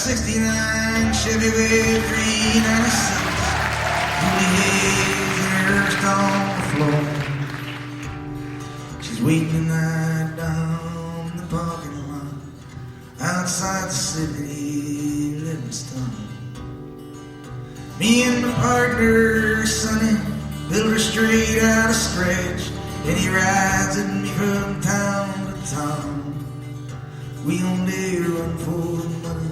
'69 Chevy with 396. Julie Hayes nursed on the floor. She's waiting tonight down in the parking lot outside the city, Livingston. Me and my partner, Sonny, built her straight out of scratch, and he rides with me from town to town. We only run for the money,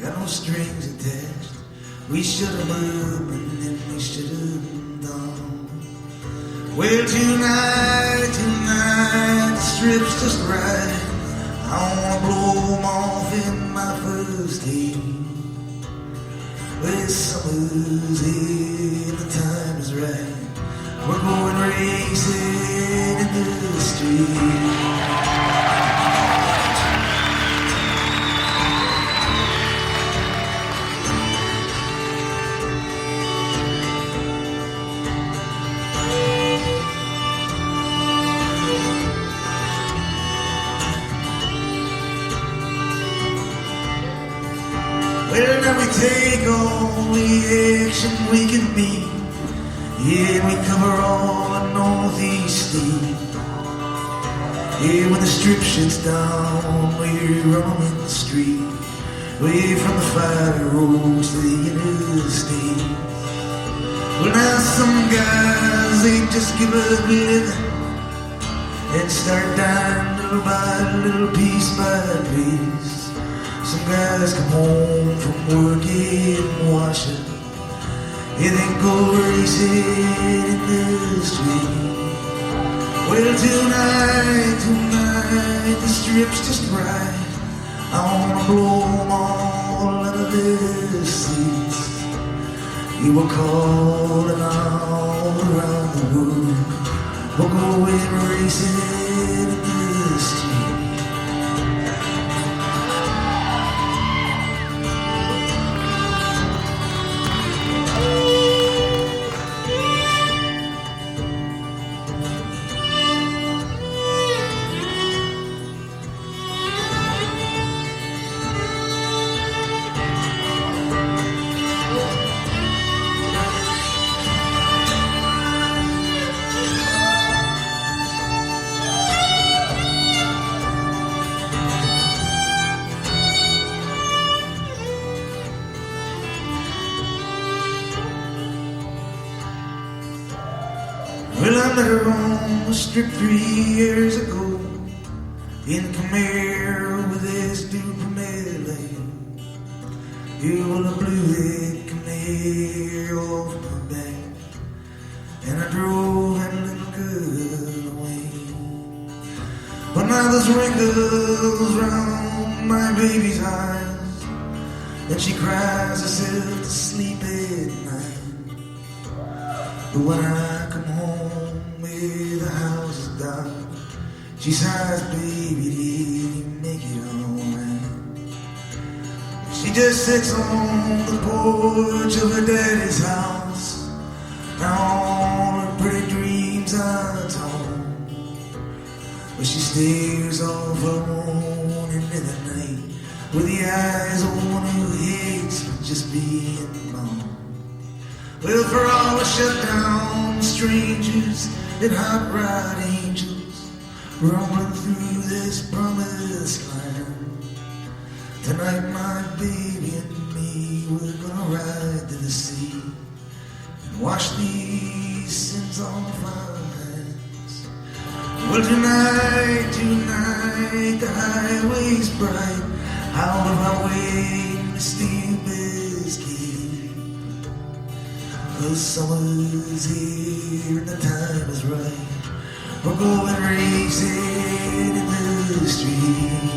got no strings attached. We shut 'em up and then we shut 'em down. Well, tonight, the strip's just right. I wanna blow 'em off in my first day. Well, summer's here, the time is right. We're going racing in the street. Well, now we take all the action we can meet. Yeah, we cover all the northeast state. Yeah, when the strip shuts down, we're roaming the street, way from the fire roads to the interstate. Well, now some guys, they just give up living and start dying little by little, piece by piece. Some guys come home from work in Washington, and they go racing in the street. Well, tonight, the strip's just right. I wanna blow 'em all out of their seats. You were calling all around the world. We're going racing in the street. Well, I met her on the strip 3 years ago in Camaro with this dude from LA. You will have blew that Camaro off my back, and I drove that little girl away. But now there's wrinkles round my baby's eyes, and she cries herself to sleep at night. But when I come home where the house is dark, she sighs, baby, did you make it alright? She just sits on the porch of her daddy's house. Now all her pretty dreams are torn, but she stares off her morning in the night with the eyes of one who hates for just being born. Well, for all the shut down strangers and hot rod angels rumbling through this promised land, tonight my baby and me, we're gonna ride to the sea and wash these sins off our hands. Well, tonight, the highway's bright, out of our way, misty Biscayne. The summer's here and the time is right. We're going racing in the street.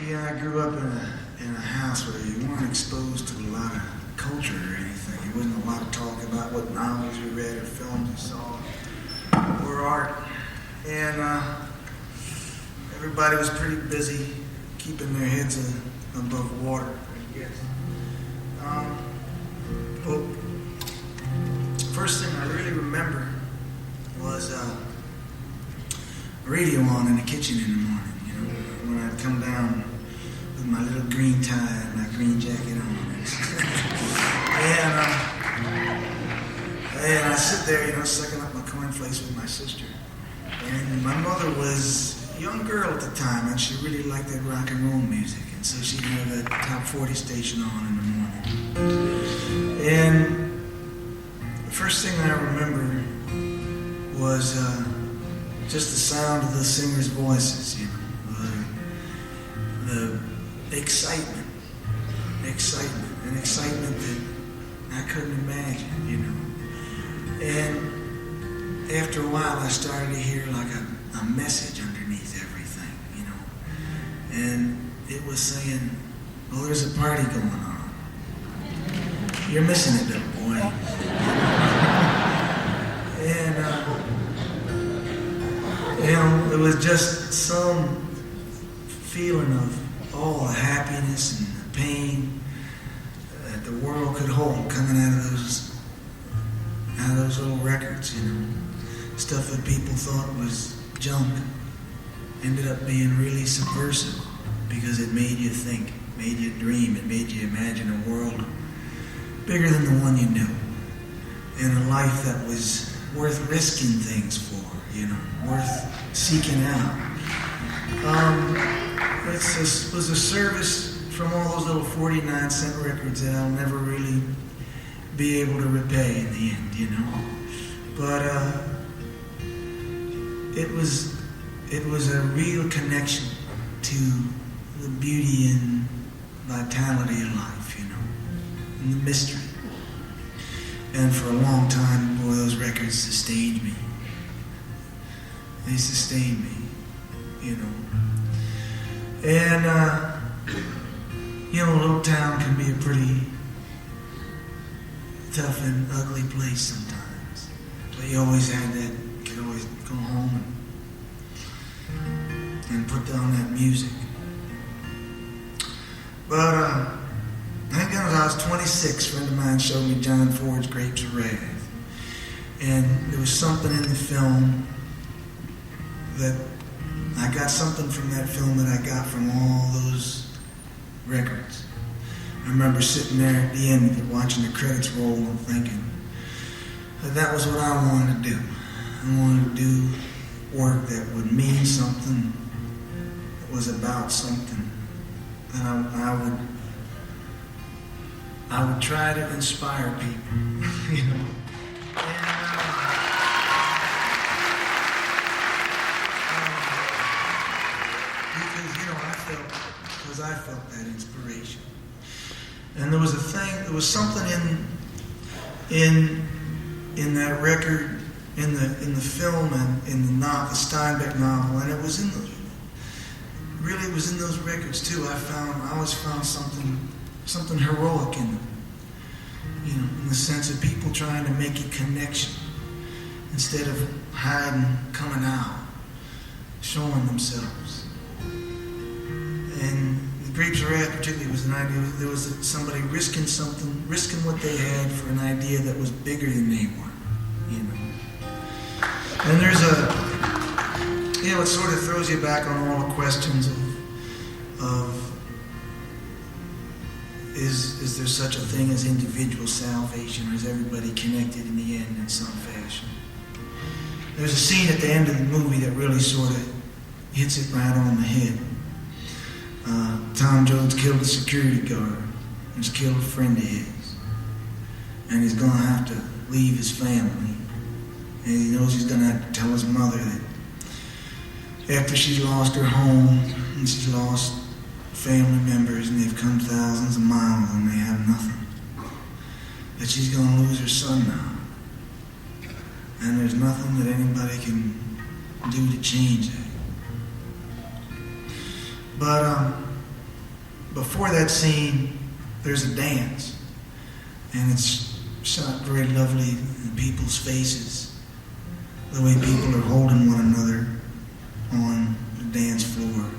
Yeah, I grew up in a house where you weren't exposed to a lot of culture or anything. There wasn't a lot of talk about what novels you read or films you saw or art. And everybody was pretty busy keeping their heads above water, I guess. Well, first thing I really remember was radio on in the kitchen in the morning, you know, when I'd come down with my little green tie and my green jacket on. and I sit there, you know, sucking up my cornflakes with my sister. And my mother was a young girl at the time, and she really liked that rock and roll music. And so she'd have that top 40 station on in the morning. And the first thing I remember was just the sound of the singers' voices, you know, the excitement that I couldn't imagine, you know. And after a while, I started to hear like a message underneath everything, you know. And it was saying, "Oh, there's a party going on. You're missing it, little boy." And you know, it was just some feeling of all the happiness and the pain that the world could hold coming out of those little records, you know. Stuff that people thought was junk ended up being really subversive because it made you think, made you dream, it made you imagine a world bigger than the one you knew, and a life that was worth risking things for, you know, worth seeking out. It was a service from all those little 49-cent records that I'll never really be able to repay in the end, you know. But it was a real connection to the beauty and vitality of life, you know, and the mystery. And for a long time, boy, those records sustained me. They sustained me, you know. And, you know, a little town can be a pretty tough and ugly place sometimes. But you always had that, you could always go home and put down that music. But I think when I was 26, a friend of mine showed me John Ford's Grapes of Wrath. And there was something in the film that I got something from that film that I got from all those records. I remember sitting there at the end watching the credits roll and thinking that was what I wanted to do. I wanted to do work that would mean something, that was about something, and I would try to inspire people, you know. Because I felt that inspiration. And there was something in that record, in the film and in the novel, the Steinbeck novel, and it was in those records too. I always found something heroic in them. You know, in the sense of people trying to make a connection instead of hiding, coming out, showing themselves. And the Grapes of Wrath particularly was an idea. There was somebody risking something, risking what they had for an idea that was bigger than they were, you know. And there's you know, it sort of throws you back on all the questions of is there such a thing as individual salvation, or is everybody connected in the end in some fashion? There's a scene at the end of the movie that really sort of hits it right on the head. Tom Jones killed a security guard. He's killed a friend of his. And he's going to have to leave his family. And he knows he's going to have to tell his mother that after she's lost her home and she's lost family members and they've come thousands of miles and they have nothing, that she's going to lose her son now. And there's nothing that anybody can do to change that. But before that scene, there's a dance, and it's shot very lovely in people's faces, the way people are holding one another on the dance floor.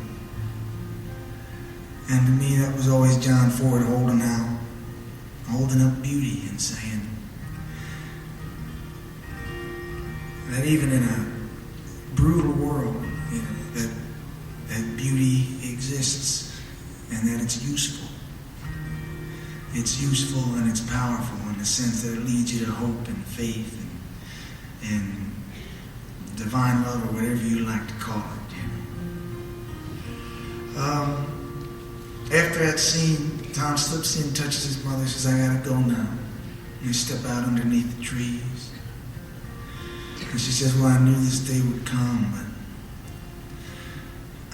And to me, that was always John Ford holding up beauty and saying that even in a brutal world, you know, that beauty exists and that it's useful. It's useful and it's powerful in the sense that it leads you to hope and faith and divine love, or whatever you like to call it. You know? After that scene, Tom slips in, touches his mother, says, "I gotta go now." And they step out underneath the trees. And she says, "Well, I knew this day would come, but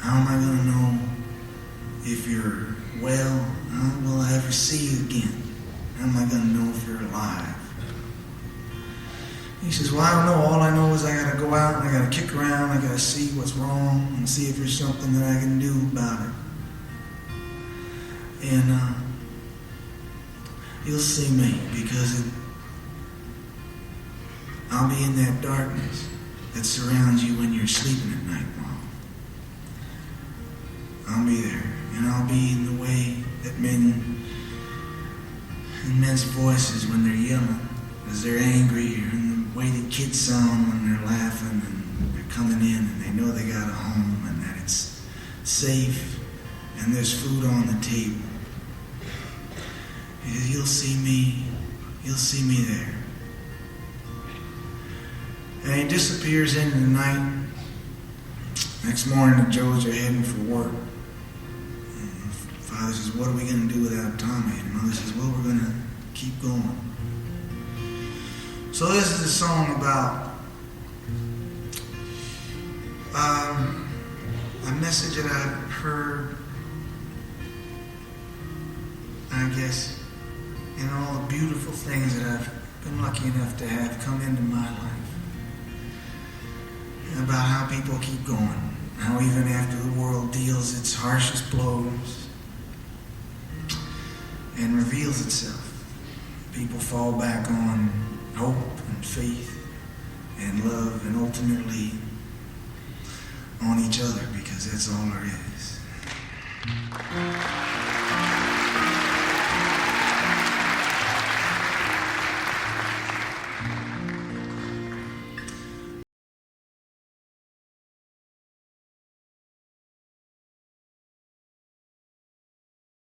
how am I gonna know if you're well? How will I ever see you again? How am I gonna know if you're alive?" He says, "Well, I don't know. All I know is I gotta go out and I gotta kick around. I gotta see what's wrong and see if there's something that I can do about it. And you'll see me, because I'll be in that darkness that surrounds you when you're sleeping at night, Mom. I'll be there, and I'll be in the way that in men's voices when they're yelling, because they're angry, or in the way that kids sound when they're laughing and they're coming in and they know they got a home and that it's safe and there's food on the table. You'll see me there." And he disappears into the night. Next morning, the Joes are heading for work. And Father says, "What are we going to do without Tommy?" And Mother says, "Well, we're going to keep going." So this is a song about a message that I've heard, I guess, in all the beautiful things that I've been lucky enough to have come into my life. About how people keep going, how even after the world deals its harshest blows and reveals itself, people fall back on hope and faith and love, and ultimately on each other, because that's all there is.